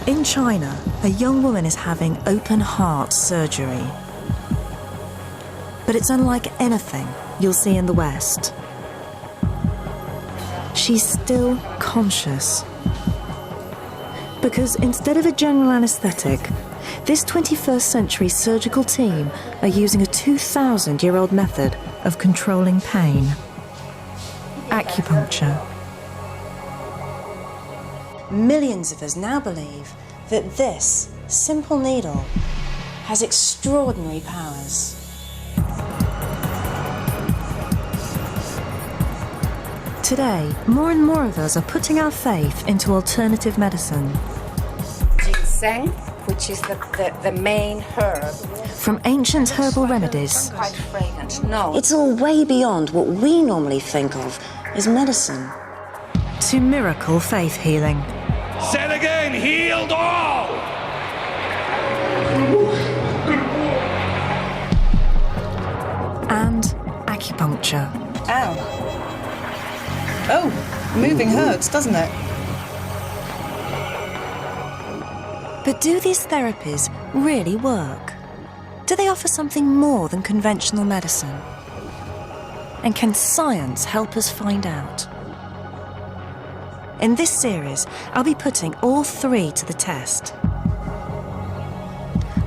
In China, a young woman is having open heart surgery. But it's unlike anything you'll see in the West. She's still conscious. Because instead of a general anaesthetic, this 21st century surgical team are using a 2,000-year-old method of controlling pain. Acupuncture. Millions of us now believe that this simple needle has extraordinary powers. Today, more and more of us are putting our faith into alternative medicine. Ginseng, which is the main herb. From ancient herbal remedies, Quite fragrant. No. It's all way beyond what we normally think of as medicine. to miracle faith healing. Said again, healed all! And acupuncture. Ow. Oh, moving hurts, doesn't it? But do these therapies really work? Do they offer something more than conventional medicine? And can science help us find out? In this series, I'll be putting all three to the test.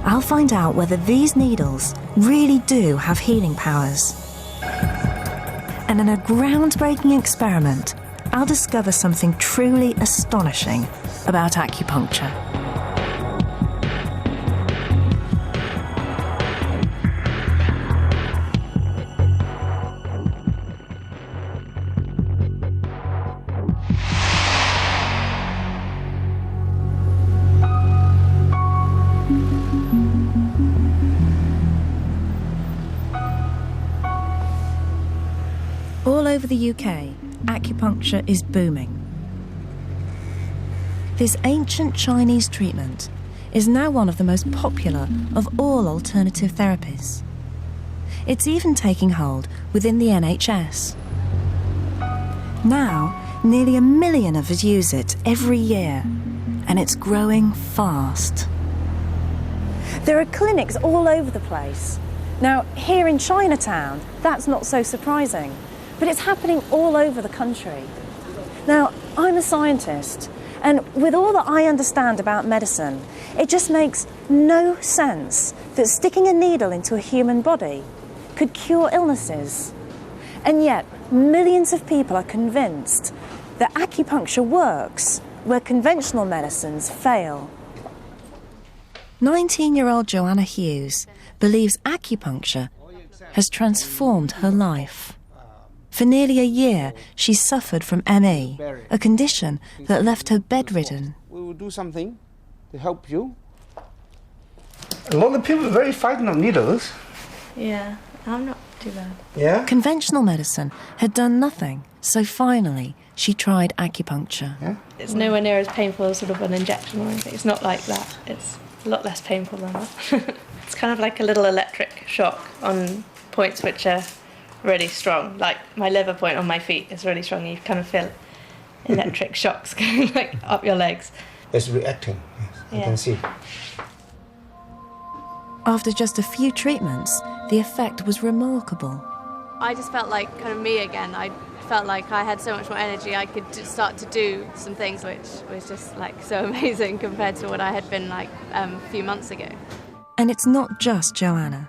I'll find out whether these needles really do have healing powers. And in a groundbreaking experiment, I'll discover something truly astonishing about acupuncture. All over the UK, acupuncture is booming. This ancient Chinese treatment is now one of the most popular of all alternative therapies. It's even taking hold within the NHS. Now, nearly 1 million of us use it every year, and it's growing fast. There are clinics all over the place. Now, here in Chinatown, that's not so surprising. But it's happening all over the country. Now, I'm a scientist, and with all that I understand about medicine, it just makes no sense that sticking a needle into a human body could cure illnesses. And yet, millions of people are convinced that acupuncture works where conventional medicines fail. 19-year-old Joanna Hughes believes acupuncture has transformed her life. For nearly a year, she suffered from ME, a condition that left her bedridden. We will do something to help you. A lot of people are very frightened of needles. Yeah, I'm not too bad. Yeah? Conventional medicine had done nothing, so finally she tried acupuncture. Yeah? It's nowhere near as painful as sort of an injection or anything. It's not like that. It's a lot less painful than that. It's kind of like a little electric shock on points which are really strong. Like my liver point on my feet is really strong. You kind of feel electric shocks going like up your legs. It's reacting, yes, I can see. After just a few treatments, the effect was remarkable. I just felt like kind of me again. I felt like I had so much more energy. I could just start to do some things which was just like so amazing compared to what I had been like a few months ago. And it's not just Joanna.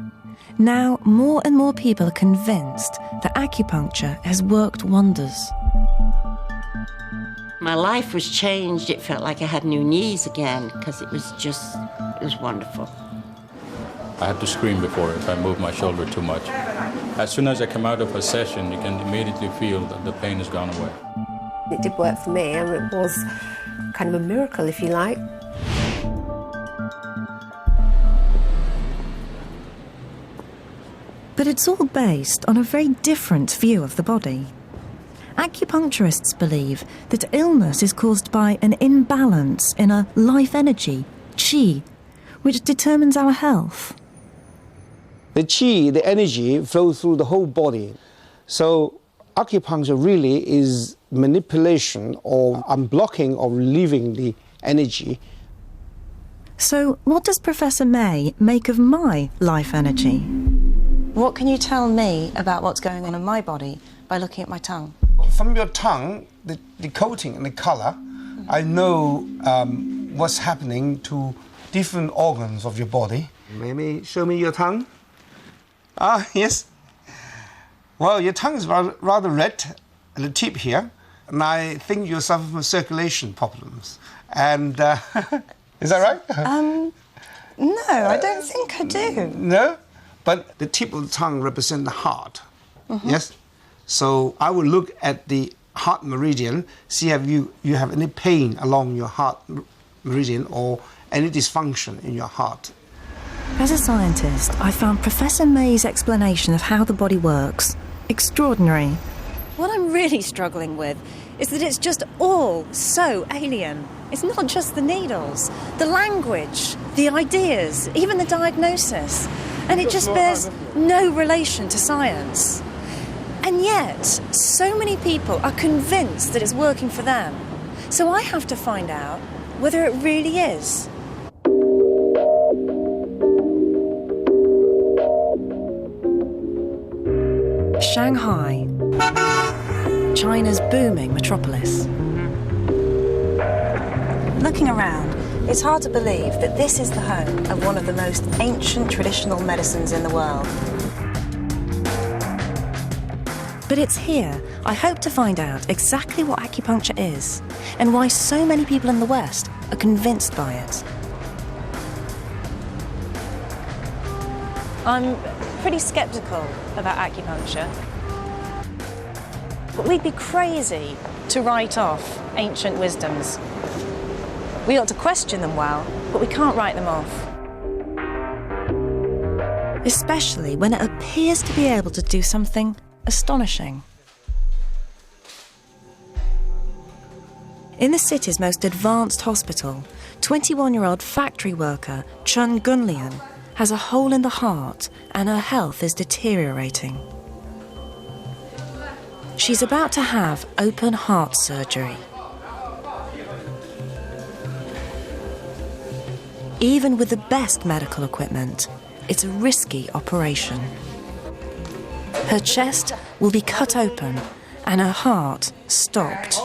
Now, more and more people are convinced that acupuncture has worked wonders. My life was changed. It felt like I had new knees again because it was wonderful. I had to scream before if I moved my shoulder too much. As soon as I come out of a session, you can immediately feel that the pain has gone away. It did work for me, and it was kind of a miracle, if you like. But it's all based on a very different view of the body. Acupuncturists believe that illness is caused by an imbalance in a life energy, qi, which determines our health. The qi, the energy, flows through the whole body. So acupuncture really is manipulation or unblocking or relieving the energy So, what does Professor May make of my life energy? What can you tell me about what's going on in my body by looking at my tongue? From your tongue, the coating and the colour, I know what's happening to different organs of your body. Maybe show me your tongue. Ah, yes. Well, your tongue is rather red at the tip here, and I think you suffer from circulation problems. And is that right? No, I don't think I do. No? But the tip of the tongue represents the heart. Yes? So I will look at the heart meridian, see if you have any pain along your heart meridian or any dysfunction in your heart. As a scientist, I found Professor May's explanation of how the body works extraordinary. What I'm really struggling with is that it's just all so alien. It's not just the needles, the language, the ideas, even the diagnosis. And it just bears no relation to science. And yet, so many people are convinced that it's working for them. So I have to find out whether it really is. Shanghai, China's booming metropolis. Looking around, it's hard to believe that this is the home of one of the most ancient traditional medicines in the world. But it's here I hope to find out exactly what acupuncture is and why so many people in the West are convinced by it. I'm pretty sceptical about acupuncture, but we'd be crazy to write off ancient wisdoms. We ought to question them well, but we can't write them off. Especially when it appears to be able to do something astonishing. In the city's most advanced hospital, 21-year-old factory worker Chun Gunlian has a hole in the heart and her health is deteriorating. She's about to have open heart surgery. Even with the best medical equipment, it's a risky operation. Her chest will be cut open and her heart stopped.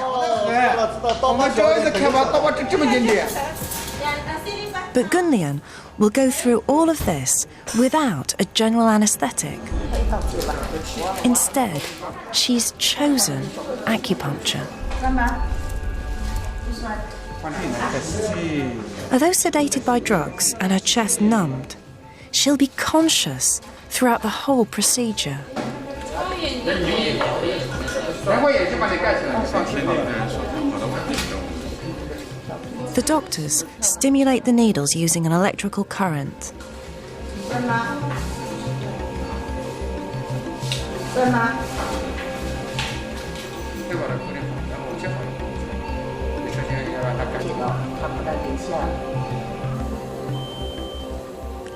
But Gunlian will go through all of this without a general anaesthetic. Instead, she's chosen acupuncture. Although sedated by drugs and her chest numbed, she'll be conscious throughout the whole procedure. The doctors stimulate the needles using an electrical current.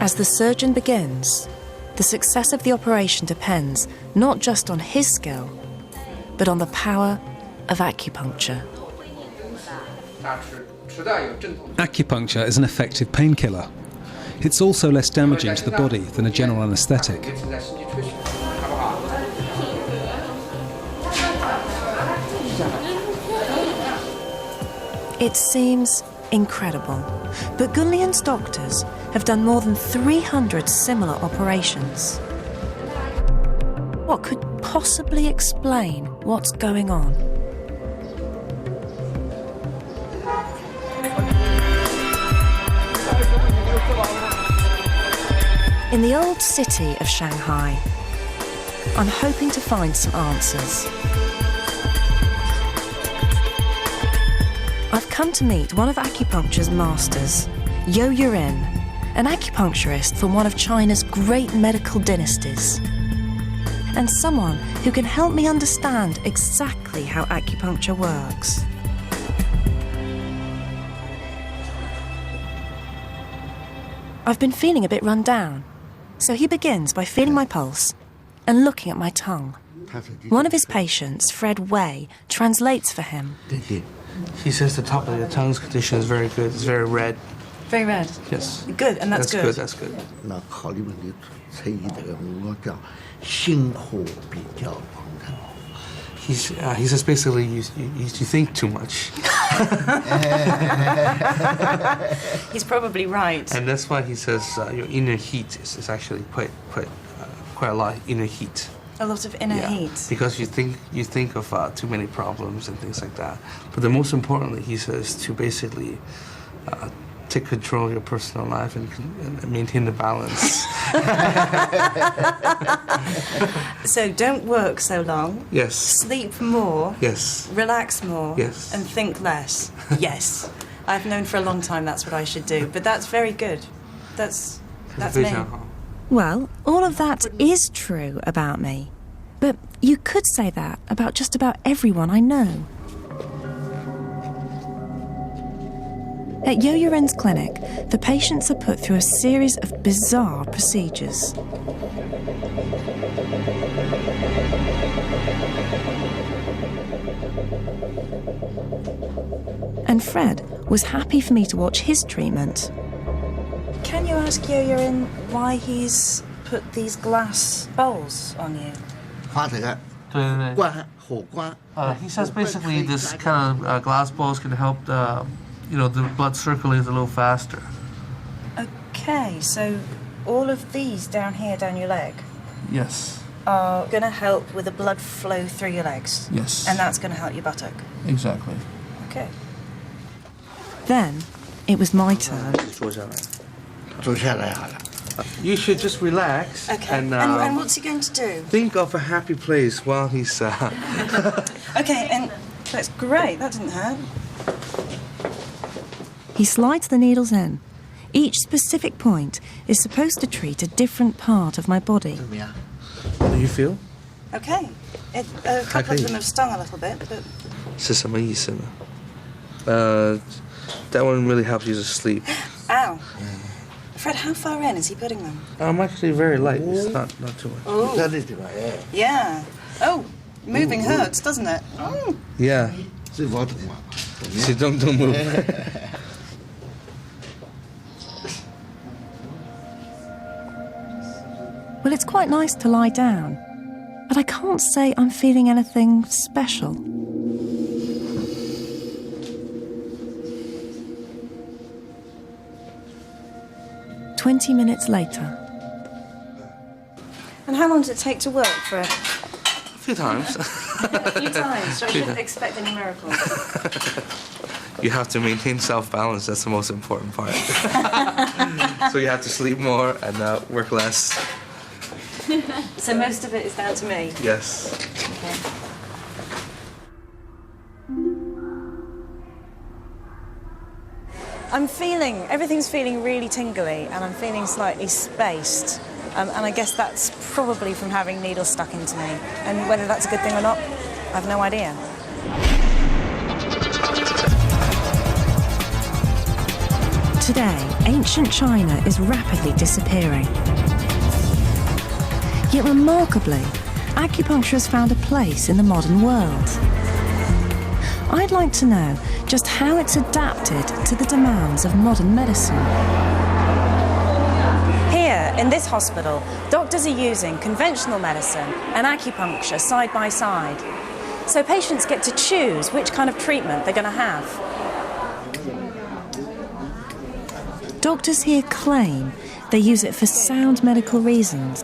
As the surgeon begins, the success of the operation depends not just on his skill, but on the power of acupuncture. Acupuncture is an effective painkiller. It's also less damaging to the body than a general anaesthetic. It seems incredible, but Gunlian's doctors have done more than 300 similar operations. What could possibly explain what's going on? In the old city of Shanghai, I'm hoping to find some answers. I've come to meet one of acupuncture's masters, Yo Yurin, an acupuncturist from one of China's great medical dynasties, and someone who can help me understand exactly how acupuncture works. I've been feeling a bit run down, so he begins by feeling my pulse and looking at my tongue. One of his patients, Fred Wei, translates for him. He says the top of your tongue's condition is very good. It's very red. Very red. Yes. Good, and that's good. That's good. 那考虑问题出现这个我叫心火比较膨胀。 He says basically you think too much. He's probably right. And that's why he says your inner heat is actually quite a lot of inner heat. A lot of inner heat. Because you think of too many problems and things like that. But the most importantly, he says to basically take control of your personal life and maintain the balance. So don't work so long. Yes. Sleep more. Yes. Relax more. Yes. And think less. Yes. I've known for a long time that's what I should do, but that's very good. That's me. Well, all of that is true about me. But you could say that about just about everyone I know. At Yo Yuren's clinic, the patients are put through a series of bizarre procedures. And Fred was happy for me to watch his treatment. Can you ask Yo Yuren why he's put these glass bowls on you? 发这个火瓜。 He says basically this kind of glass balls can help the blood circulate a little faster. Okay, so all of these down here, down your leg, Yes. are going to help with the blood flow through your legs. Yes. And that's going to help your buttock. Exactly. Okay. Then it was my turn. 坐下来好了。 You should just relax. Okay. And what's he going to do? think of a happy place while he's. Okay, and that's great. That didn't hurt. He slides the needles in. Each specific point is supposed to treat a different part of my body. 怎么样？ How do you feel? Okay. A couple of them have stung a little bit, but 是什么意思呢？that one really helps you to sleep. ow. Fred, how far in is he putting them? I'm actually very light. It's not too much. Oh. 在这地方哎。 Yeah. Oh, moving hurts, doesn't it? Mm. Yeah. 这我懂了。 So don't move. Well, it's quite nice to lie down, but I can't say I'm feeling anything special. "20 minutes later." And how long does it take to work, Fred? A few times. A few times, so I shouldn't expect any miracles. You have to maintain self-balance. That's the most important part. So you have to sleep more and work less. So most of it is down to me? Yes. Okay. Everything's feeling really tingly, and I'm feeling slightly spaced. And I guess that's probably from having needles stuck into me. And whether that's a good thing or not, I've no idea. Today, ancient China is rapidly disappearing. Yet remarkably, acupuncture has found a place in the modern world. I'd like to know just how it's adapted to the demands of modern medicine. Here, in this hospital, doctors are using conventional medicine and acupuncture side by side. So patients get to choose which kind of treatment they're going to have. Doctors here claim they use it for sound medical reasons,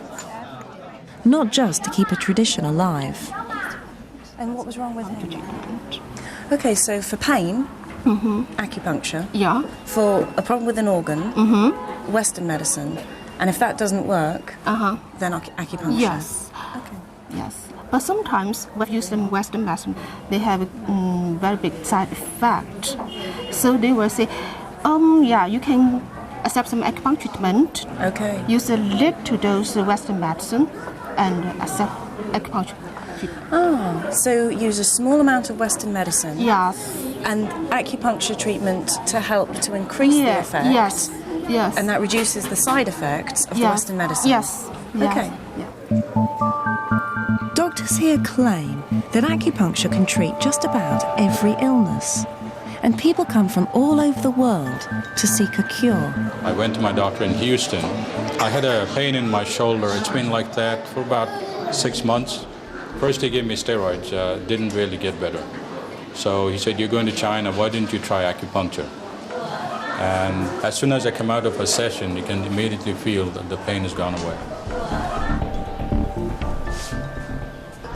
not just to keep a tradition alive. And what was wrong with him? Okay, so for pain, acupuncture. Yeah. For a problem with an organ, Western medicine. And if that doesn't work, then acupuncture. Yes. Okay. Yes. But sometimes when you use them Western medicine, they have a very big side effect. So they will say, yeah, you can accept some acupuncture treatment. Okay. Use a little dose of Western medicine and accept acupuncture treatment. Oh, so use a small amount of Western medicine. Yes. And acupuncture treatment to help to increase the effect. Yes. Yes. And that reduces the side effects of the Western medicine. Yes. Okay. Doctors here claim that acupuncture can treat just about every illness. and people come from all over the world to seek a cure. I went to my doctor in Houston. I had a pain in my shoulder. It's been like that for about 6 months. First he gave me steroids, didn't really get better. So he said, you're going to China, why didn't you try acupuncture? And as soon as I come out of a session, you can immediately feel that the pain has gone away.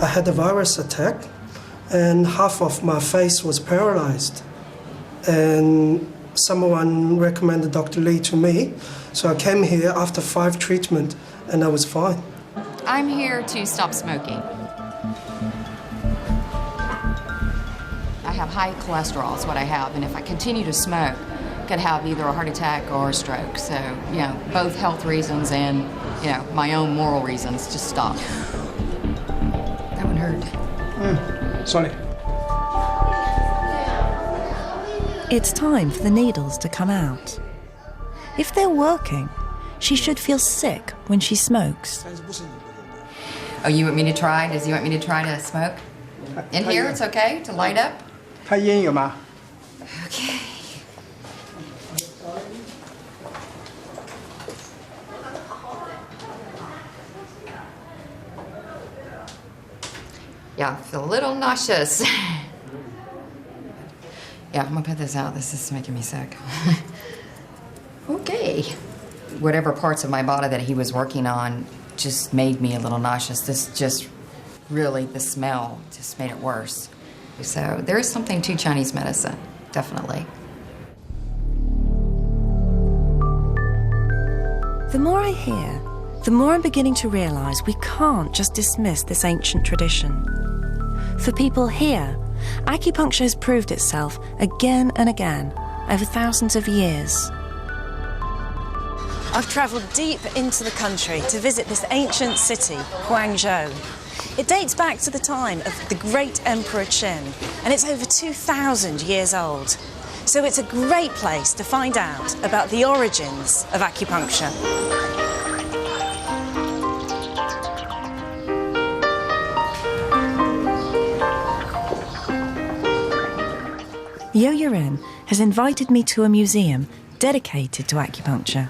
I had a virus attack and half of my face was paralyzed. And someone recommended Dr. Lee to me, so I came here after 5 treatments and I was fine. I'm here to stop smoking. I have high cholesterol, is what I have, and if I continue to smoke, I could have either a heart attack or a stroke. So, both health reasons and, my own moral reasons to stop. That one hurt. Sorry. It's time for the needles to come out. If they're working, she should feel sick when she smokes. Oh, you want me to try? Does he want me to try to smoke? In here, it's okay to light up? Okay. Yeah, I feel a little nauseous. Yeah, I'm gonna put this out. This is making me sick. Okay. Whatever parts of my body that he was working on just made me a little nauseous. This just really, the smell just made it worse. So there is something to Chinese medicine, definitely. The more I hear, the more I'm beginning to realise we can't just dismiss this ancient tradition. For people here, acupuncture has proved itself again and again over thousands of years. I've travelled deep into the country to visit this ancient city, Guangzhou. It dates back to the time of the great Emperor Qin, and it's over 2,000 years old. So it's a great place to find out about the origins of acupuncture. Yo Yuren has invited me to a museum dedicated to acupuncture.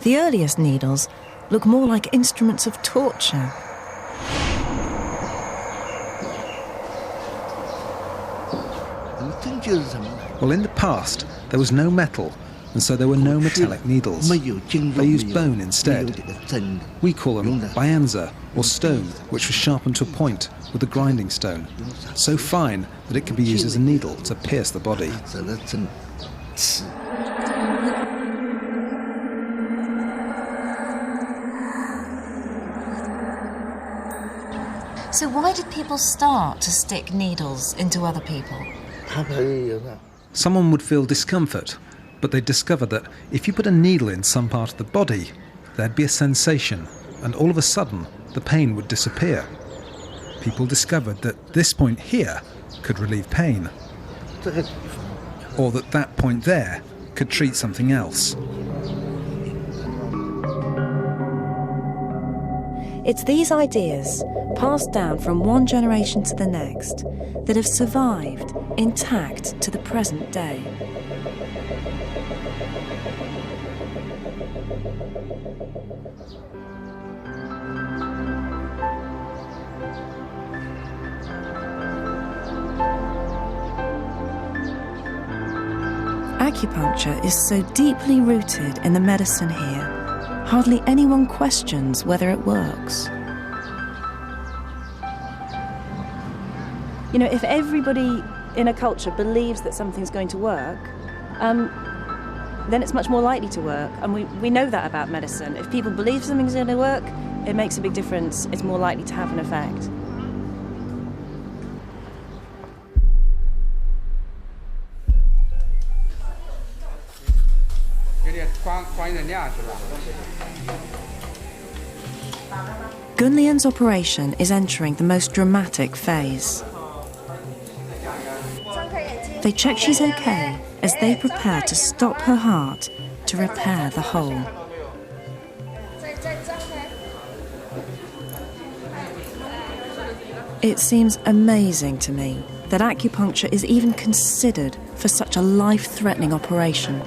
The earliest needles look more like instruments of torture. Well, in the past, there was no metal, and so there were no metallic needles. They used bone instead. We call them bianza, or stone, which was sharpened to a point with a grinding stone, so fine that it can be used as a needle to pierce the body. So why did people start to stick needles into other people? Someone would feel discomfort, but they'd discover that if you put a needle in some part of the body, there'd be a sensation, and all of a sudden, the pain would disappear. People discovered that this point here could relieve pain, or that that point there could treat something else. It's these ideas, passed down from one generation to the next, that have survived intact to the present day. Acupuncture is so deeply rooted in the medicine here, hardly anyone questions whether it works. You know, if everybody in a culture believes that something's going to work, then it's much more likely to work. And we know that about medicine. If people believe something's going to work, it makes a big difference. It's more likely to have an effect. Gunlian's operation is entering the most dramatic phase. They check she's okay as they prepare to stop her heart to repair the hole. It seems amazing to me that acupuncture is even considered for such a life-threatening operation.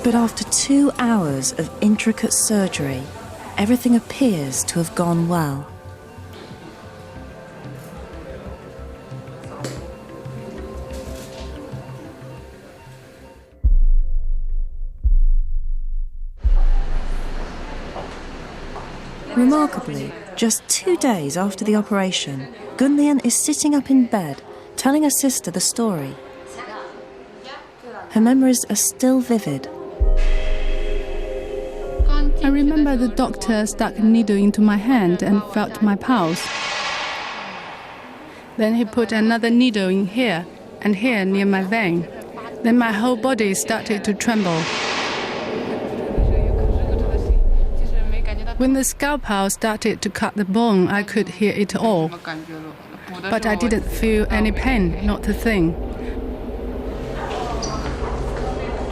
But after 2 hours of intricate surgery, everything appears to have gone well. Remarkably, just 2 days after the operation, Gunlian is sitting up in bed, telling her sister the story. Her memories are still vivid. I remember the doctor stuck a needle into my hand and felt my pulse. Then he put another needle in here and here near my vein. Then my whole body started to tremble. When the scalpel started to cut the bone, I could hear it all. But I didn't feel any pain, not a thing.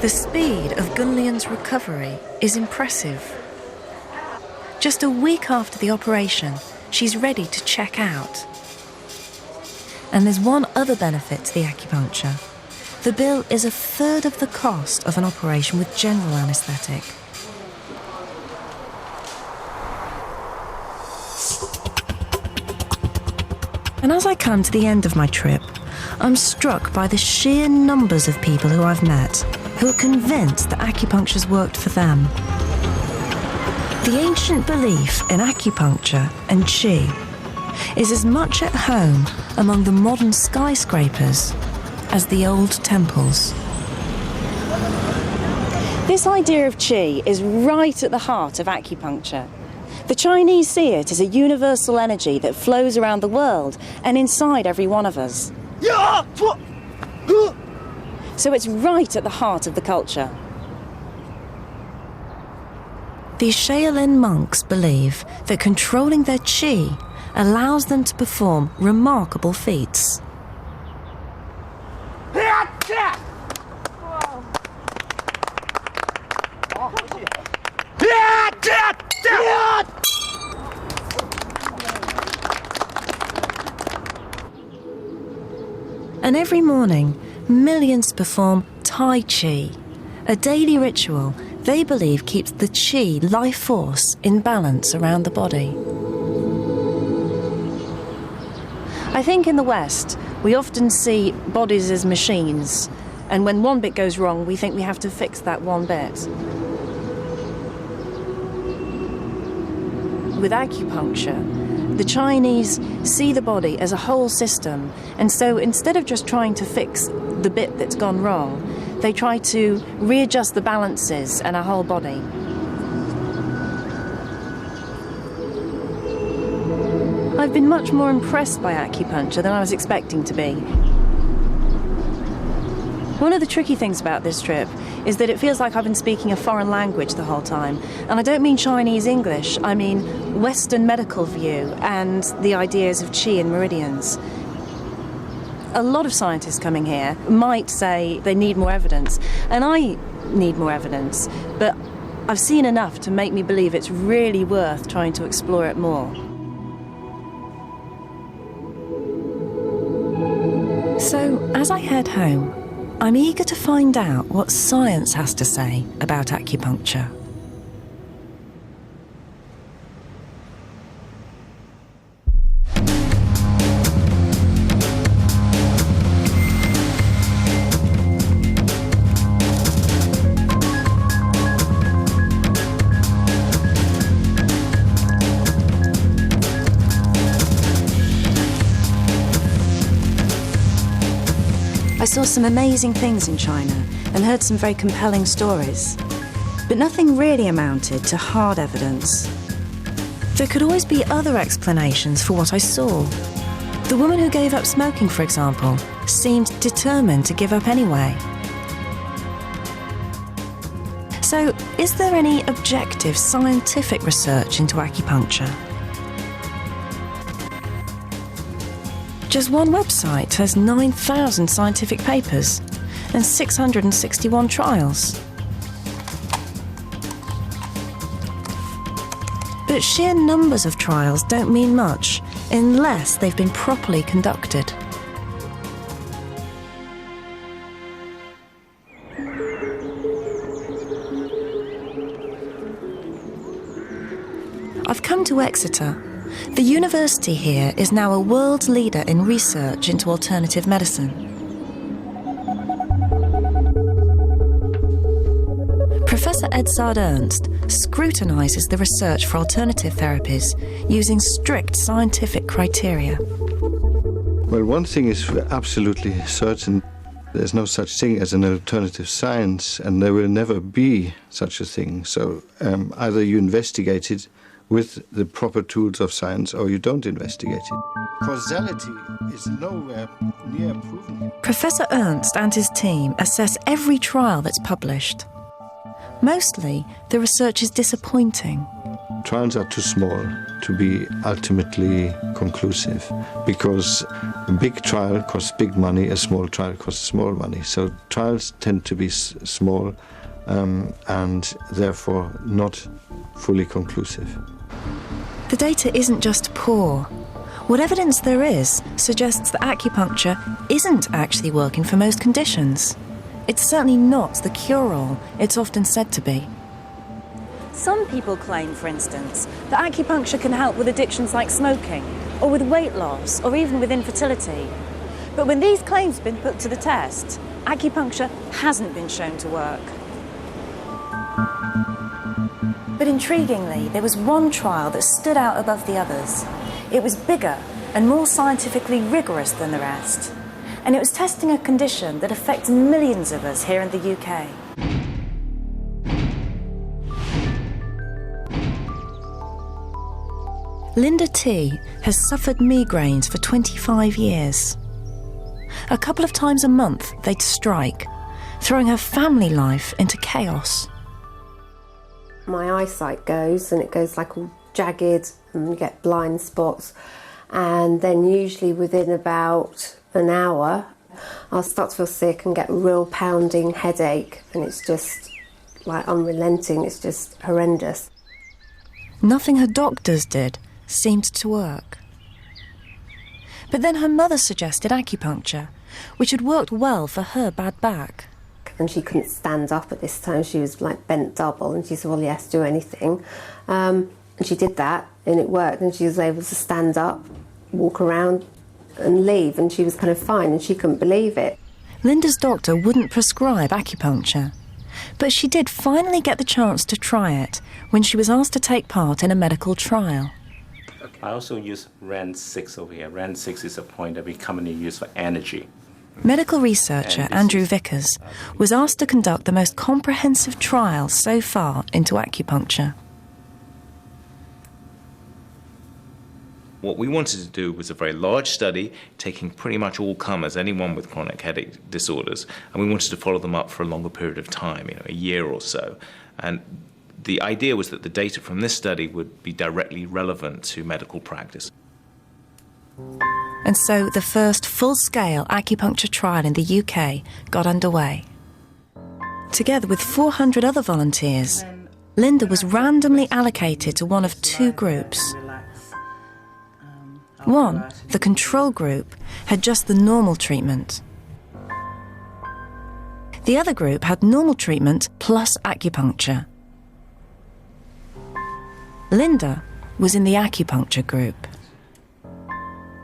The speed of Gunlian's recovery is impressive. Just a week after the operation, she's ready to check out. And there's one other benefit to the acupuncture. The bill is a third of the cost of an operation with general anaesthetic. And as I come to the end of my trip, I'm struck by the sheer numbers of people who I've met who are convinced that acupuncture's worked for them. The ancient belief in acupuncture and qi is as much at home among the modern skyscrapers as the old temples. This idea of qi is right at the heart of acupuncture. The Chinese see it as a universal energy that flows around the world and inside every one of us. So it's right at the heart of the culture. These Shaolin monks believe that controlling their qi allows them to perform remarkable feats. And every morning, millions perform Tai Chi, a daily ritual they believe keeps the qi life force in balance around the body. I think in the West, we often see bodies as machines, and when one bit goes wrong, we think we have to fix that one bit. With acupuncture, the Chinese see the body as a whole system, and so instead of just trying to fix the bit that's gone wrong, they try to readjust the balances in our whole body. I've been much more impressed by acupuncture than I was expecting to be. One of the tricky things about this trip is that it feels like I've been speaking a foreign language the whole time. And I don't mean Chinese English, I mean Western medical view and the ideas of qi and meridians. A lot of scientists coming here might say they need more evidence, and I need more evidence, but I've seen enough to make me believe it's really worth trying to explore it more. So, as I head home, I'm eager to find out what science has to say about acupuncture. I saw some amazing things in China and heard some very compelling stories, but nothing really amounted to hard evidence. There could always be other explanations for what I saw. The woman who gave up smoking, for example, seemed determined to give up anyway. So, is there any objective scientific research into acupuncture? Just one website has 9,000 scientific papers and 661 trials. But sheer numbers of trials don't mean much unless they've been properly conducted. I've come to Exeter. The university here is now a world leader in research into alternative medicine. Professor Edzard Ernst scrutinises the research for alternative therapies using strict scientific criteria. Well, one thing is absolutely certain. There's no such thing as an alternative science, and there will never be such a thing. So either you investigate it with the proper tools of science, or you don't investigate it. Causality is nowhere near proven. Professor Ernst and his team assess every trial that's published. Mostly, the research is disappointing. Trials are too small to be ultimately conclusive, because a big trial costs big money, a small trial costs small money. So trials tend to be small and therefore not fully conclusive. The data isn't just poor. What evidence there is suggests that acupuncture isn't actually working for most conditions. It's certainly not the cure-all it's often said to be. Some people claim, for instance, that acupuncture can help with addictions like smoking, or with weight loss, or even with infertility. But when these claims have been put to the test, acupuncture hasn't been shown to work. But intriguingly, there was one trial that stood out above the others. It was bigger and more scientifically rigorous than the rest. And it was testing a condition that affects millions of us here in the UK. Linda T has suffered migraines for 25 years. A couple of times a month, they'd strike, throwing her family life into chaos. My eyesight goes, and it goes like all jagged, and you get blind spots. And then usually within about an hour, I'll start to feel sick and get a real pounding headache, and it's just like unrelenting, it's just horrendous. Nothing her doctors did seemed to work. But then her mother suggested acupuncture, which had worked well for her bad back. And she couldn't stand up at this time, she was like bent double, and she said, well, yes, do anything. And she did that, and it worked, and she was able to stand up, walk around and leave, and she was kind of fine, and she couldn't believe it. Linda's doctor wouldn't prescribe acupuncture, but she did finally get the chance to try it when she was asked to take part in a medical trial. I also use RAND 6 over here. RAND 6 is a point that we commonly use for energy. Medical researcher Andrew Vickers was asked to conduct the most comprehensive trial so far into acupuncture. What we wanted to do was a very large study, taking pretty much all comers, anyone with chronic headache disorders, and we wanted to follow them up for a longer period of time, a year or so. And the idea was that the data from this study would be directly relevant to medical practice. And so the first full-scale acupuncture trial in the UK got underway. Together with 400 other volunteers, Linda was randomly allocated to one of two groups. One, the control group, had just the normal treatment. The other group had normal treatment plus acupuncture. Linda was in the acupuncture group.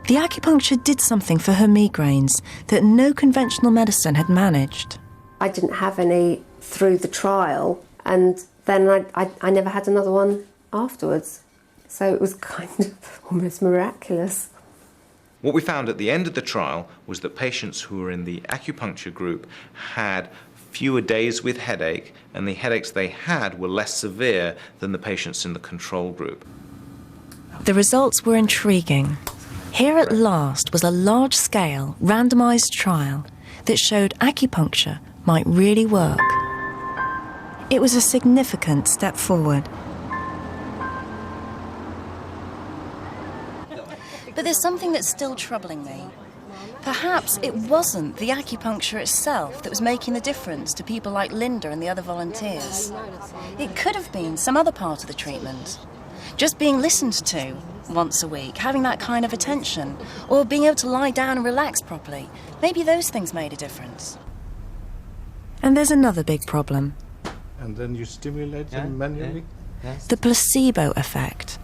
The acupuncture did something for her migraines that no conventional medicine had managed. I didn't have any through the trial, and then I never had another one afterwards. So it was kind of almost miraculous. What we found at the end of the trial was that patients who were in the acupuncture group had fewer days with headache, and the headaches they had were less severe than the patients in the control group. The results were intriguing. Here at last was a large-scale, randomised trial that showed acupuncture might really work. It was a significant step forward. But there's something that's still troubling me. Perhaps it wasn't the acupuncture itself that was making the difference to people like Linda and the other volunteers. It could have been some other part of the treatment. Just being listened to once a week, having that kind of attention, or being able to lie down and relax properly. Maybe those things made a difference. And there's another big problem. And then you stimulate them manually? The placebo effect.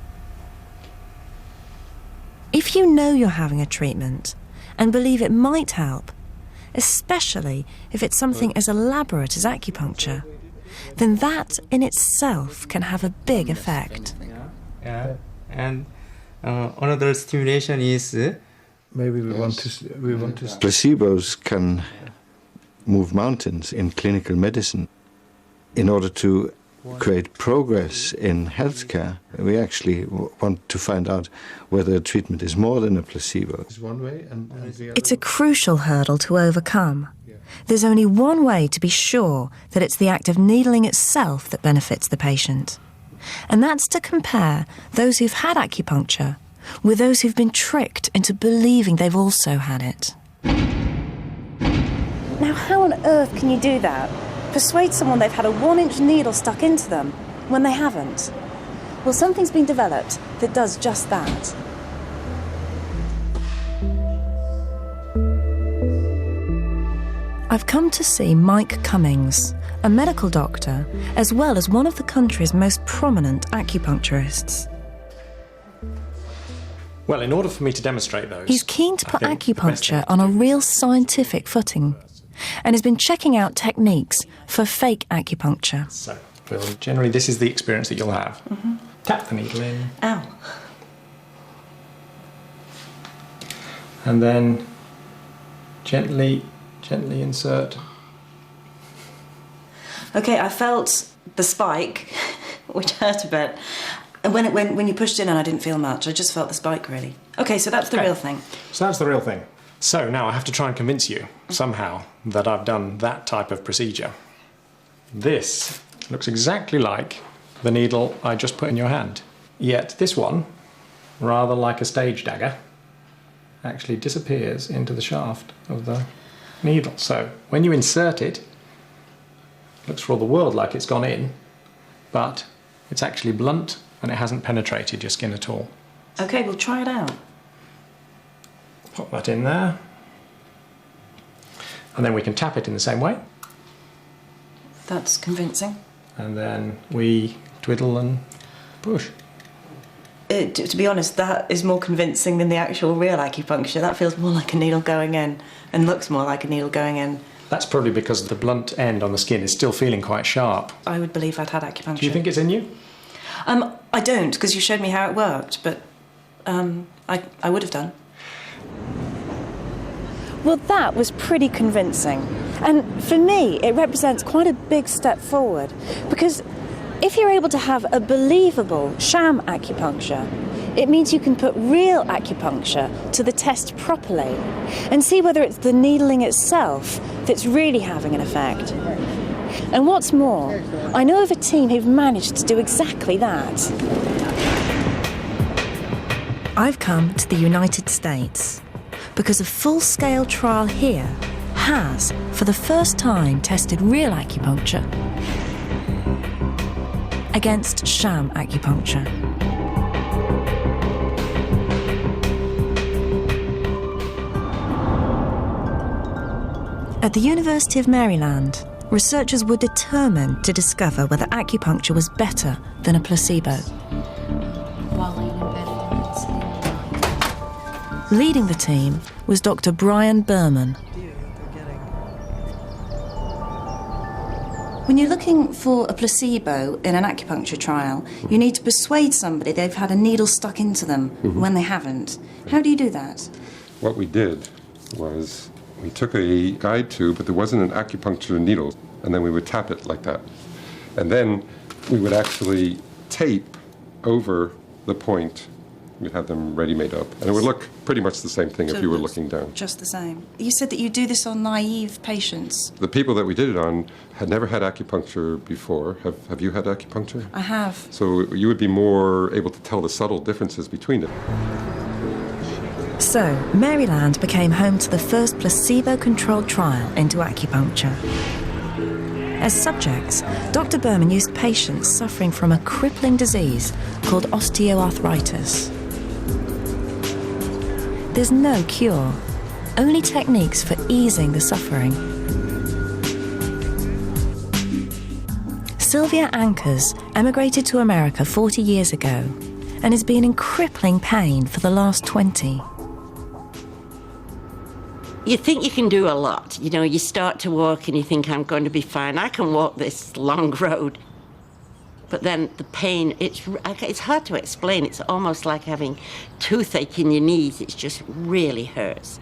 If you know you're having a treatment and believe it might help, especially if it's something as elaborate as acupuncture, then that in itself can have a big effect. Yeah, and another stimulation is maybe we want to placebos can move mountains in clinical medicine. In order to create progress in healthcare, we actually want to find out whether a treatment is more than a placebo. It's a crucial hurdle to overcome. There's only one way to be sure that it's the act of needling itself that benefits the patient. And that's to compare those who've had acupuncture with those who've been tricked into believing they've also had it. Now, how on earth can you do that? Persuade someone they've had a 1-inch needle stuck into them when they haven't? Well, something's been developed that does just that. I've come to see Mike Cummings, a medical doctor, as well as one of the country's most prominent acupuncturists. Well, in order for me to demonstrate those... He's keen to put acupuncture on a real scientific footing and has been checking out techniques for fake acupuncture. So, generally this is the experience that you'll have. Mm-hmm. Tap the needle in. Ow. And then gently insert. Okay, I felt the spike, which hurt a bit. And when you pushed in and I didn't feel much, I just felt the spike really. Okay, so that's the real thing. So that's the real thing. So now I have to try and convince you somehow that I've done that type of procedure. This looks exactly like the needle I just put in your hand. Yet this one, rather like a stage dagger, actually disappears into the shaft of the needle. So when you insert it, it looks for all the world like it's gone in, but it's actually blunt and it hasn't penetrated your skin at all. Okay, we'll try it out. Pop that in there. And then we can tap it in the same way. That's convincing. And then we twiddle and push. To be honest, that is more convincing than the actual real acupuncture. That feels more like a needle going in and looks more like a needle going in. That's probably because the blunt end on the skin is still feeling quite sharp. I would believe I'd had acupuncture. Do you think it's in you? I don't, because you showed me how it worked, but I would have done. Well, that was pretty convincing. And for me, it represents quite a big step forward, because if you're able to have a believable sham acupuncture, it means you can put real acupuncture to the test properly and see whether it's the needling itself that's really having an effect. And what's more, I know of a team who've managed to do exactly that. I've come to the United States because a full-scale trial here has, for the first time, tested real acupuncture against sham acupuncture. At the University of Maryland, researchers were determined to discover whether acupuncture was better than a placebo. Leading the team was Dr. Brian Berman. When you're looking for a placebo in an acupuncture trial, you need to persuade somebody they've had a needle stuck into them when they haven't. How do you do that? What we did was we took a guide tube, but there wasn't an acupuncture needle, and then we would tap it like that. And then we would actually tape over the point. We'd have them ready-made up. And it would look pretty much the same thing if you were looking down. Just the same. You said that you do this on naive patients. The people that we did it on had never had acupuncture before. Have you had acupuncture? I have. So you would be more able to tell the subtle differences between it. So, Maryland became home to the first placebo-controlled trial into acupuncture. As subjects, Dr. Berman used patients suffering from a crippling disease called osteoarthritis. There's no cure, only techniques for easing the suffering. Sylvia Ankers emigrated to America 40 years ago and has been in crippling pain for the last 20. You think you can do a lot. You know, you start to walk and you think, I'm going to be fine. I can walk this long road. But then the pain, it's hard to explain. It's almost like having toothache in your knees. It just really hurts.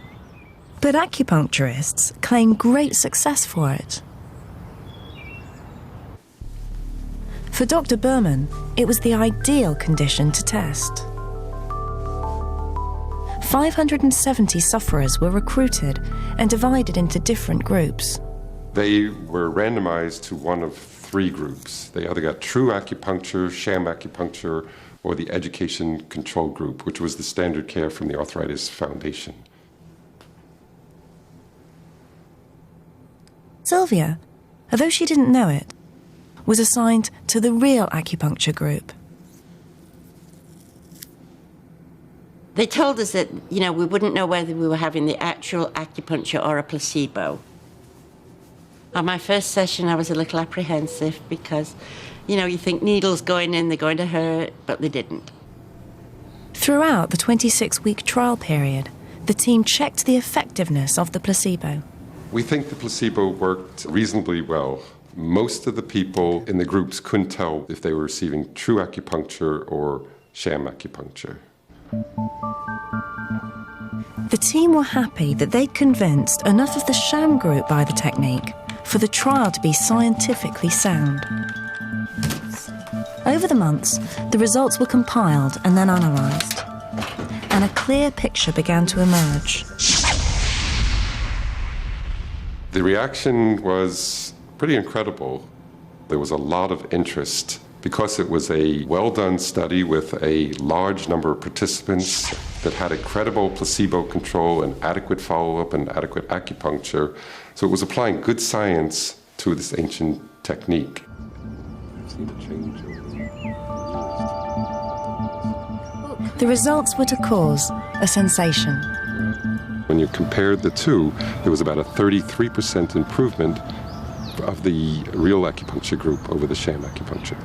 But acupuncturists claim great success for it. For Dr. Berman, it was the ideal condition to test. 570 sufferers were recruited and divided into different groups. They were randomized to one of three groups. They either got true acupuncture, sham acupuncture, or the education control group, which was the standard care from the Arthritis Foundation. Sylvia, although she didn't know it, was assigned to the real acupuncture group. They told us that, you know, we wouldn't know whether we were having the actual acupuncture or a placebo. On my first session, I was a little apprehensive because, you know, you think needles going in, they're going to hurt, but they didn't. Throughout the 26-week trial period, the team checked the effectiveness of the placebo. We think the placebo worked reasonably well. Most of the people in the groups couldn't tell if they were receiving true acupuncture or sham acupuncture. The team were happy that they'd convinced enough of the sham group by the technique for the trial to be scientifically sound. Over the months, the results were compiled and then analysed, and a clear picture began to emerge. The reaction was pretty incredible. There was a lot of interest because it was a well-done study with a large number of participants that had a credible placebo control and adequate follow-up and adequate acupuncture. So it was applying good science to this ancient technique. The results were to cause a sensation. When you compared the two, there was about a 33% improvement of the real acupuncture group over the sham acupuncture.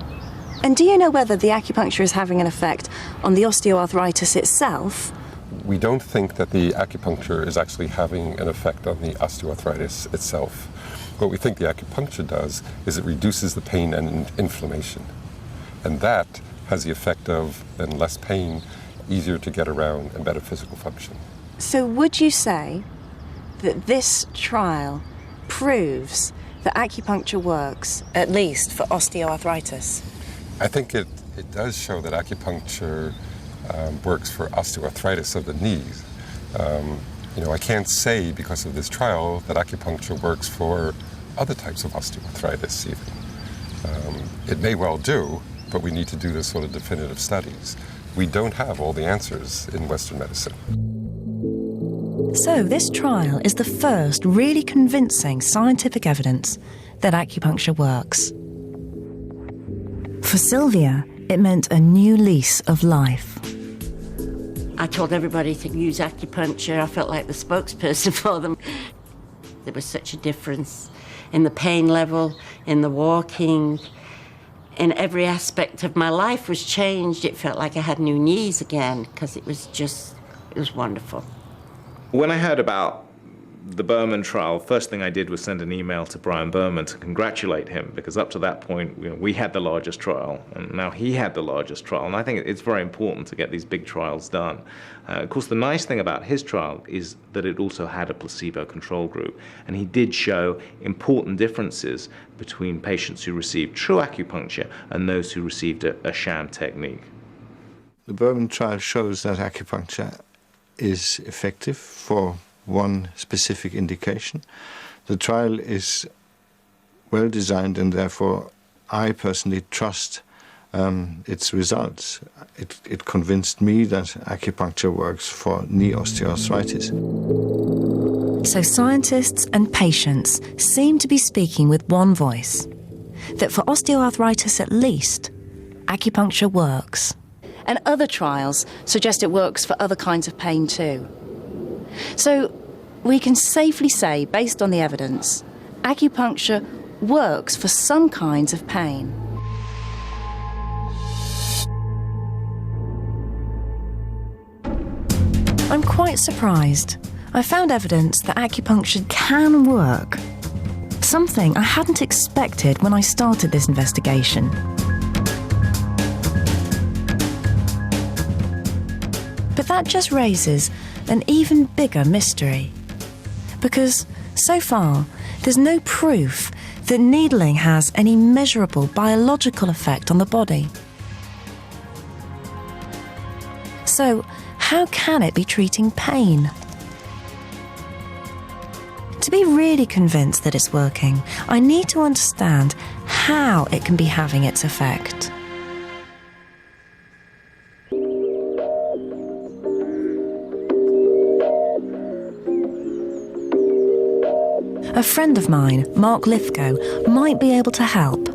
And do you know whether the acupuncture is having an effect on the osteoarthritis itself? We don't think that the acupuncture is actually having an effect on the osteoarthritis itself. What we think the acupuncture does is it reduces the pain and inflammation. And that has the effect of then less pain, easier to get around, and better physical function. So would you say that this trial proves that acupuncture works, at least for osteoarthritis? I think it does show that acupuncture works for osteoarthritis of the knees. You know, I can't say because of this trial that acupuncture works for other types of osteoarthritis even. It may well do, but we need to do this sort of definitive studies. We don't have all the answers in Western medicine. So this trial is the first really convincing scientific evidence that acupuncture works. For Sylvia, it meant a new lease of life. I told everybody to use acupuncture. I felt like the spokesperson for them. There was such a difference in the pain level, in the walking, in every aspect of my life was changed. It felt like I had new knees again because it was wonderful. When I heard about the Berman trial, first thing I did was send an email to Brian Berman to congratulate him, because up to that point, you know, we had the largest trial, and now he had the largest trial. And I think it's very important to get these big trials done. Of course, the nice thing about his trial is that it also had a placebo control group, and he did show important differences between patients who received true acupuncture and those who received a sham technique. The Berman trial shows that acupuncture is effective for one specific indication. The trial is well designed, and therefore I personally trust its results. It convinced me that acupuncture works for knee osteoarthritis. So scientists and patients seem to be speaking with one voice, that for osteoarthritis at least, acupuncture works. And other trials suggest it works for other kinds of pain too. So we can safely say, based on the evidence, acupuncture works for some kinds of pain. I'm quite surprised. I found evidence that acupuncture can work. Something I hadn't expected when I started this investigation. But that just raises an even bigger mystery. Because so far, there's no proof that needling has any measurable biological effect on the body. So, how can it be treating pain? To be really convinced that it's working, I need to understand how it can be having its effect. A friend of mine, Mark Lithgow, might be able to help.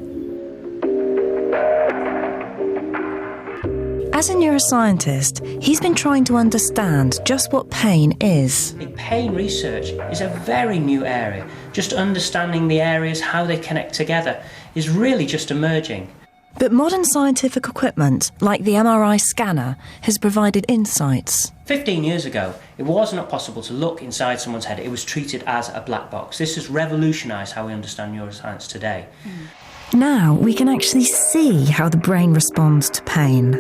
As a neuroscientist, he's been trying to understand just what pain is. Pain research is a very new area. Just understanding the areas, how they connect together, is really just emerging. But modern scientific equipment, like the MRI scanner, has provided insights. 15 years ago, it was not possible to look inside someone's head. It was treated as a black box. This has revolutionised how we understand neuroscience today. Now we can actually see how the brain responds to pain.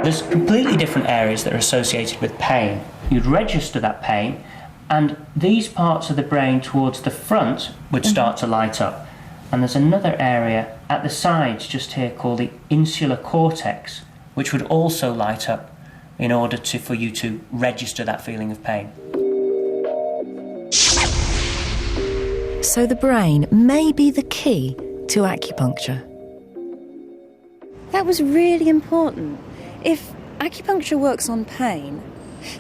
There's completely different areas that are associated with pain. You'd register that pain, and these parts of the brain towards the front would start to light up. And there's another area at the sides just here called the insular cortex, which would also light up in order for you to register that feeling of pain. So the brain may be the key to acupuncture. That was really important. If acupuncture works on pain,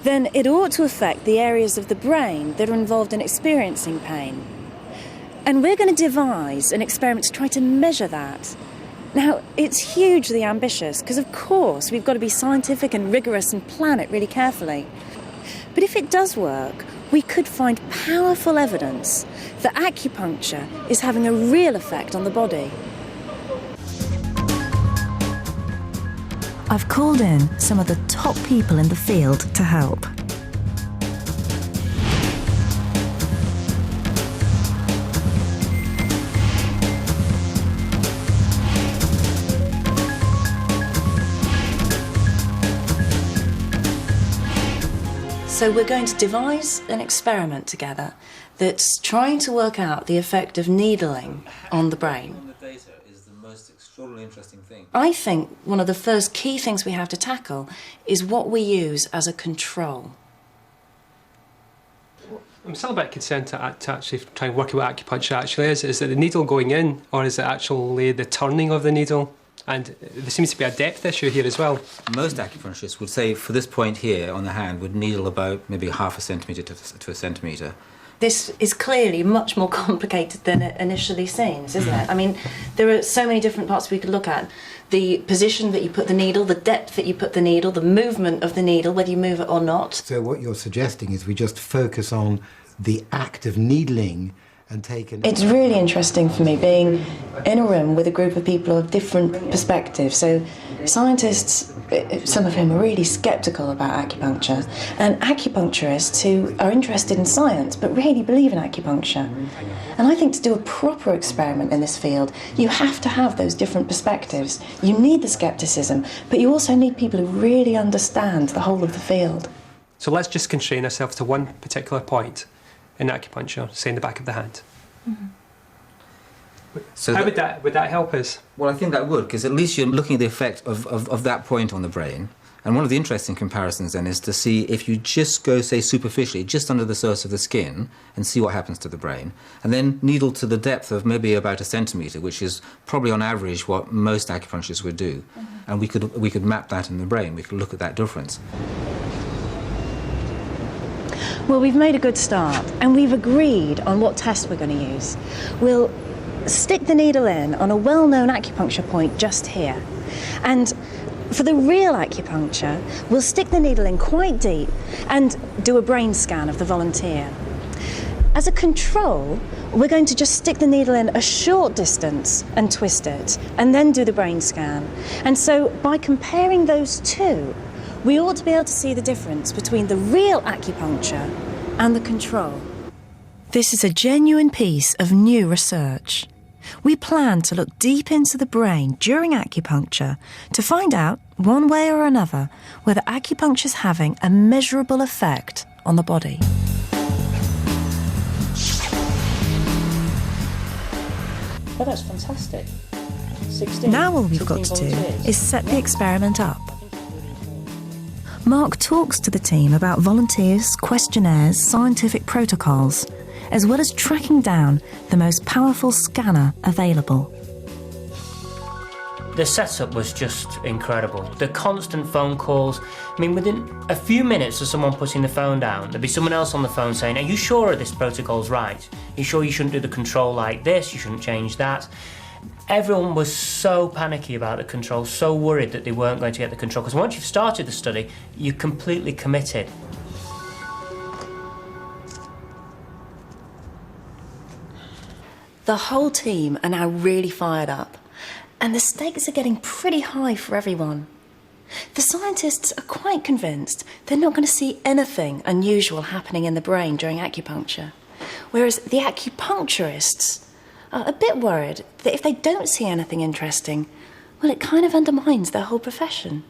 then it ought to affect the areas of the brain that are involved in experiencing pain. And we're going to devise an experiment to try to measure that. Now, it's hugely ambitious because, of course, we've got to be scientific and rigorous and plan it really carefully. But if it does work, we could find powerful evidence that acupuncture is having a real effect on the body. I've called in some of the top people in the field to help. So we're going to devise an experiment together that's trying to work out the effect of needling on the brain. The data is the most extraordinarily interesting thing. I think one of the first key things we have to tackle is what we use as a control. I'm still a bit concerned to actually try and work out what acupuncture actually is. Is it the needle going in, or is it actually the turning of the needle? And there seems to be a depth issue here as well. Most acupuncturists would say for this point here on the hand would needle about maybe half a centimetre to a centimetre. This is clearly much more complicated than it initially seems, isn't it? I mean, there are so many different parts we could look at. The position that you put the needle, the depth that you put the needle, the movement of the needle, whether you move it or not. So what you're suggesting is we just focus on the act of needling and take an... It's really interesting for me being in a room with a group of people of different perspectives. So scientists, some of whom are really sceptical about acupuncture, and acupuncturists who are interested in science but really believe in acupuncture. And I think to do a proper experiment in this field, you have to have those different perspectives. You need the scepticism, but you also need people who really understand the whole of the field. So let's just constrain ourselves to one particular point in acupuncture, say in the back of the hand. Mm-hmm. So how would that help us? Well, I think that would, because at least you're looking at the effect of that point on the brain, And one of the interesting comparisons then is to see if you just go, say, superficially, just under the surface of the skin, and see what happens to the brain, and then needle to the depth of maybe about 1 centimetre, which is probably on average what most acupuncturists would do. And we could map that in the brain. We could look at that difference. Well, we've made a good start, and we've agreed on what test we're going to use. We'll stick the needle in on a well-known acupuncture point just here. And for the real acupuncture, we'll stick the needle in quite deep and do a brain scan of the volunteer. As a control, we're going to just stick the needle in a short distance and twist it, and then do the brain scan. And so by comparing those two, we ought to be able to see the difference between the real acupuncture and the control. This is a genuine piece of new research. We plan to look deep into the brain during acupuncture to find out, one way or another, whether acupuncture is having a measurable effect on the body. Oh, that's fantastic. 16. Now all we've got to do is set the experiment up. Mark talks to the team about volunteers, questionnaires, scientific protocols, as well as tracking down the most powerful scanner available. The setup was just incredible. The constant phone calls. I mean, within a few minutes of someone putting the phone down, there'd be someone else on the phone saying, "Are you sure this protocol's right? Are you sure you shouldn't do the control like this? You shouldn't change that?" Everyone was so panicky about the control, so worried that they weren't going to get the control, because once you've started the study, you're completely committed. The whole team are now really fired up, and the stakes are getting pretty high for everyone. The scientists are quite convinced they're not going to see anything unusual happening in the brain during acupuncture, whereas the acupuncturists are a bit worried that if they don't see anything interesting, well, it kind of undermines their whole profession.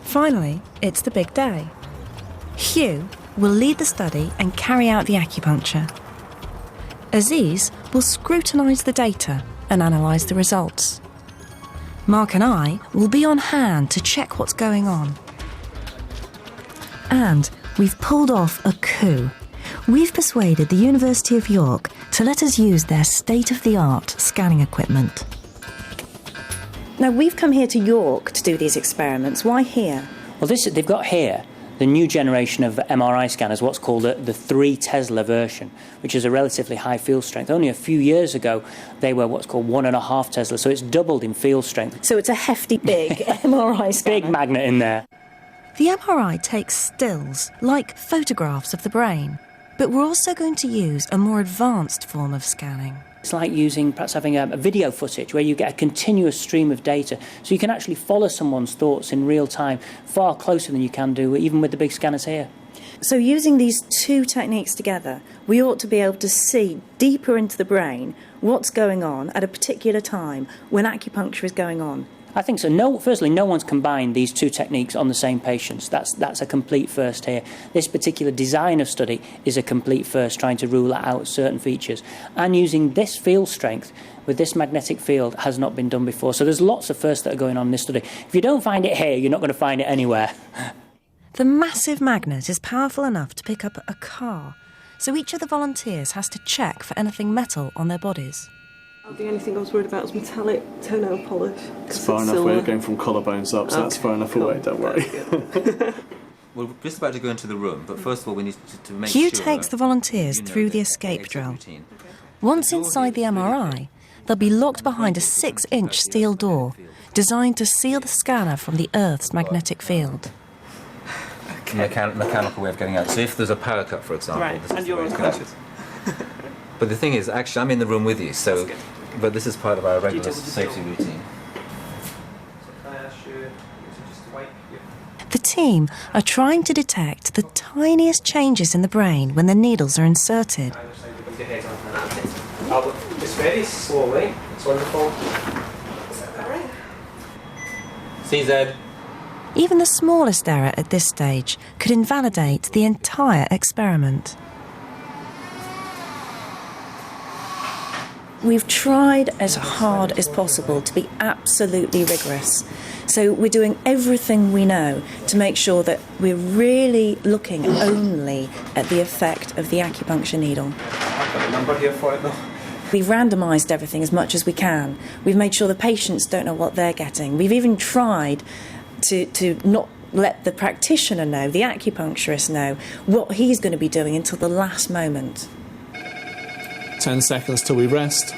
Finally, it's the big day. Hugh will lead the study and carry out the acupuncture. Aziz will scrutinise the data and analyse the results. Mark and I will be on hand to check what's going on. And we've pulled off a coup. We've persuaded the University of York to let us use their state-of-the-art scanning equipment. Now, we've come here to York to do these experiments. Why here? Well, they've got here the new generation of MRI scanners, what's called the 3 Tesla version, which is a relatively high field strength. Only a few years ago, they were what's called 1.5 Tesla, so it's doubled in field strength. So it's a hefty, big MRI scanner. Big magnet in there. The MRI takes stills, like photographs of the brain, but we're also going to use a more advanced form of scanning. It's like perhaps having a video footage where you get a continuous stream of data, so you can actually follow someone's thoughts in real time, far closer than you can do even with the big scanners here. So using these two techniques together, we ought to be able to see deeper into the brain what's going on at a particular time when acupuncture is going on. I think so. Firstly, no one's combined these two techniques on the same patients. That's a complete first here. This particular design of study is a complete first, trying to rule out certain features. And using this field strength with this magnetic field has not been done before. So there's lots of firsts that are going on in this study. If you don't find it here, you're not going to find it anywhere. The massive magnet is powerful enough to pick up a car, so each of the volunteers has to check for anything metal on their bodies. The only thing I was worried about was metallic toenail polish. It's far enough away, going from collarbones up, so that's far enough away, don't worry. We're just about to go into the room, but first of all we need to make sure... Hugh takes the volunteers through the escape drill. Once inside the MRI, they'll be locked behind a 6-inch steel door, designed to seal the scanner from the Earth's magnetic field. Mechanical way of getting out. So if there's a power cut, for example... Right, and you're unconscious. But the thing is, actually, I'm in the room with you, so... But this is part of our regular safety routine. The team are trying to detect the tiniest changes in the brain when the needles are inserted. Just very slowly. It's wonderful. CZ. Even the smallest error at this stage could invalidate the entire experiment. We've tried as hard as possible to be absolutely rigorous. So we're doing everything we know to make sure that we're really looking only at the effect of the acupuncture needle. I've got a number here for it though. We've randomised everything as much as we can. We've made sure the patients don't know what they're getting. We've even tried to not let the practitioner know, the acupuncturist know, what he's going to be doing until the last moment. 10 seconds till we rest.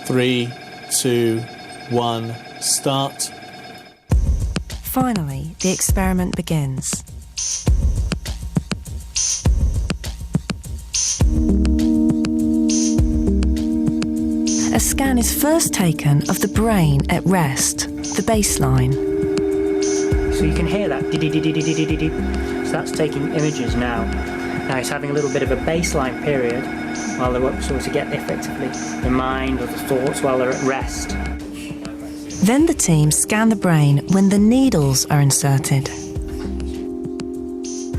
3, 2, 1, start. Finally, the experiment begins. A scan is first taken of the brain at rest, the baseline. So you can hear that. So that's taking images now. Now it's having a little bit of a baseline period while they're sort of get effectively the mind or the thoughts while they're at rest. Then the team scan the brain when the needles are inserted.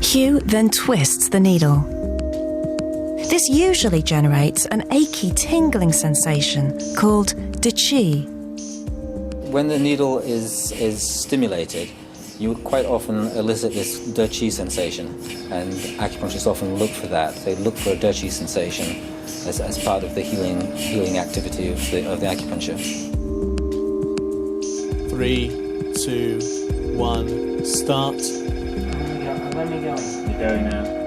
Hugh then twists the needle. This usually generates an achy, tingling sensation called qi. When the needle is stimulated, you quite often elicit this qi sensation, and acupuncturists often look for that. They look for a qi sensation as part of the healing activity of the acupuncture. 3, 2, 1, start. Let me go. You're going now.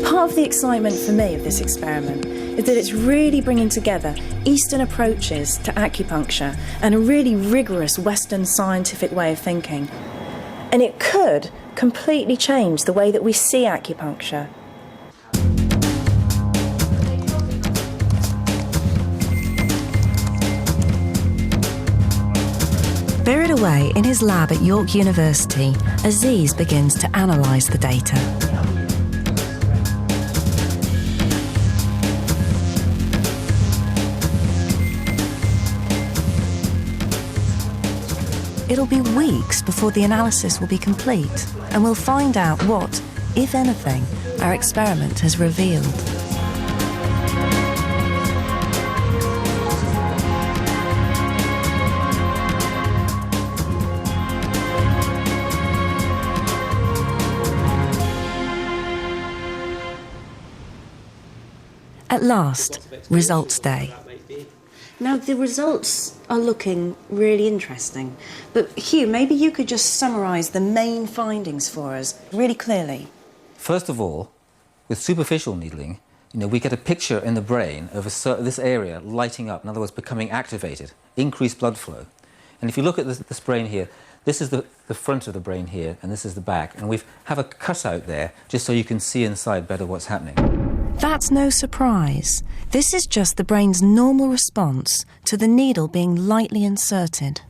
Part of the excitement for me of this experiment is that it's really bringing together Eastern approaches to acupuncture and a really rigorous Western scientific way of thinking. And it could completely change the way that we see acupuncture. Buried away in his lab at York University, Aziz begins to analyse the data. It'll be weeks before the analysis will be complete, and we'll find out what, if anything, our experiment has revealed. At last, results day. Now, the results are looking really interesting, but Hugh, maybe you could just summarise the main findings for us really clearly. First of all, with superficial needling, we get a picture in the brain of this area lighting up, in other words, becoming activated, increased blood flow. And if you look at this brain here, this is the front of the brain here, and this is the back, and we have a cutout there just so you can see inside better what's happening. That's no surprise. This is just the brain's normal response to the needle being lightly inserted.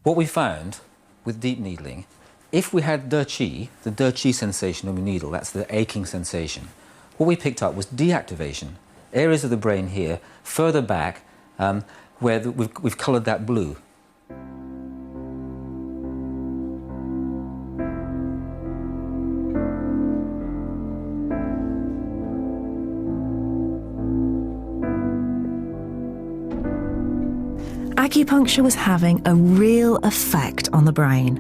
What we found with deep needling, if we had the qi sensation of a needle, that's the aching sensation, what we picked up was deactivation. Areas of the brain here, further back, where we've coloured that blue. Acupuncture was having a real effect on the brain,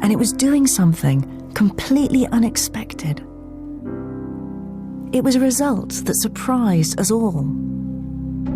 and it was doing something completely unexpected. It was a result that surprised us all.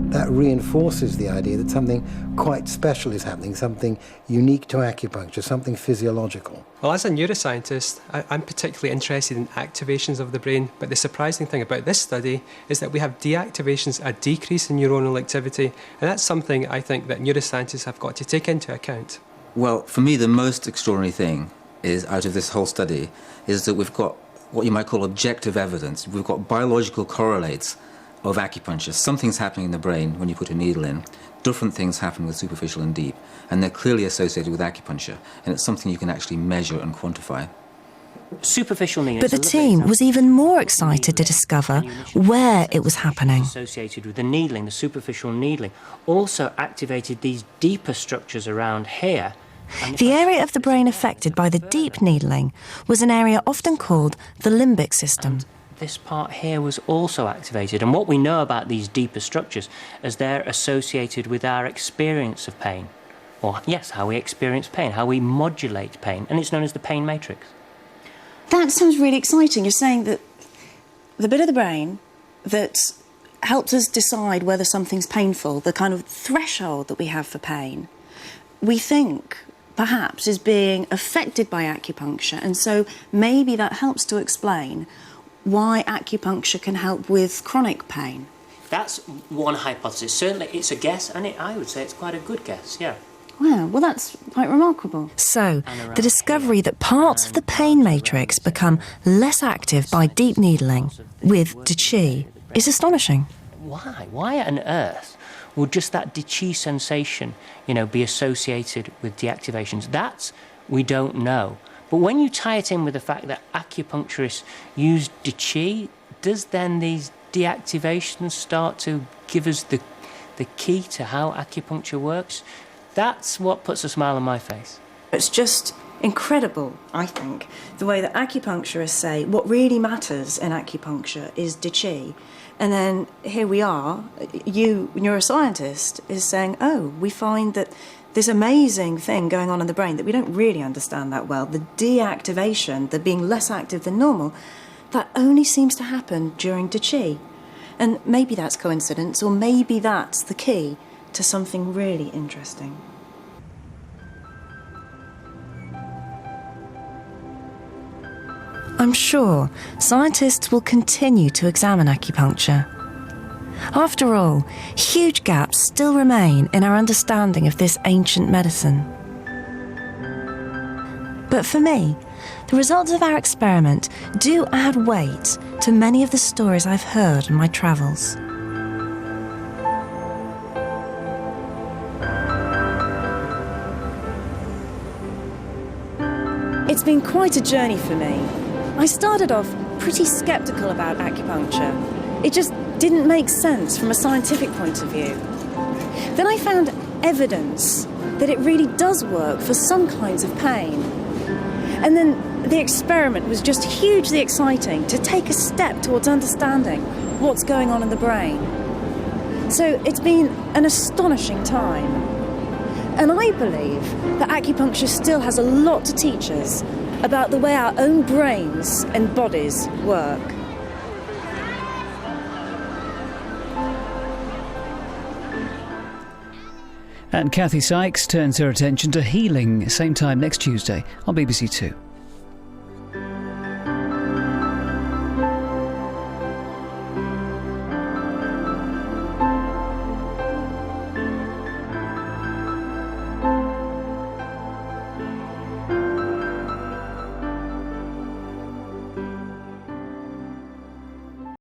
That reinforces the idea that something quite special is happening, something unique to acupuncture, something physiological. Well, as a neuroscientist, I'm particularly interested in activations of the brain, but the surprising thing about this study is that we have deactivations, a decrease in neuronal activity, and that's something I think that neuroscientists have got to take into account. Well, for me, the most extraordinary thing is, out of this whole study, is that we've got what you might call objective evidence. We've got biological correlates of acupuncture. Something's happening in the brain when you put a needle in. Different things happen with superficial and deep, and they're clearly associated with acupuncture, and it's something you can actually measure and quantify. Superficial needling. But the team was even more excited to discover where it was happening. Associated with the needling, the superficial needling, also activated these deeper structures around here The area of the brain affected by the deep needling was an area often called the limbic system. This part here was also activated, and what we know about these deeper structures is they're associated with our experience of pain. Or, yes, how we experience pain, how we modulate pain, and it's known as the pain matrix. That sounds really exciting. You're saying that the bit of the brain that helps us decide whether something's painful, the kind of threshold that we have for pain, we think perhaps is being affected by acupuncture, and so maybe that helps to explain why acupuncture can help with chronic pain. That's one hypothesis. Certainly it's a guess, and I would say it's quite a good guess, yeah. Wow, well that's quite remarkable. So, the discovery that parts of the pain matrix become less active by deep needling with De Qi is astonishing. Why? Why on earth would just that De Qi sensation, be associated with deactivations? That we don't know. But when you tie it in with the fact that acupuncturists use De Qi, does then these deactivations start to give us the key to how acupuncture works? That's what puts a smile on my face. It's just incredible, I think, the way that acupuncturists say what really matters in acupuncture is De Qi. And then here we are, you, neuroscientist, is saying, oh, we find that this amazing thing going on in the brain that we don't really understand that well, the deactivation, the being less active than normal, that only seems to happen during De Qi. And maybe that's coincidence, or maybe that's the key to something really interesting. I'm sure scientists will continue to examine acupuncture. After all, huge gaps still remain in our understanding of this ancient medicine. But for me, the results of our experiment do add weight to many of the stories I've heard on my travels. It's been quite a journey for me. I started off pretty sceptical about acupuncture. It just didn't make sense from a scientific point of view. Then I found evidence that it really does work for some kinds of pain. And then the experiment was just hugely exciting to take a step towards understanding what's going on in the brain. So it's been an astonishing time. And I believe that acupuncture still has a lot to teach us about the way our own brains and bodies work. And Kathy Sykes turns her attention to healing, same time next Tuesday on BBC Two.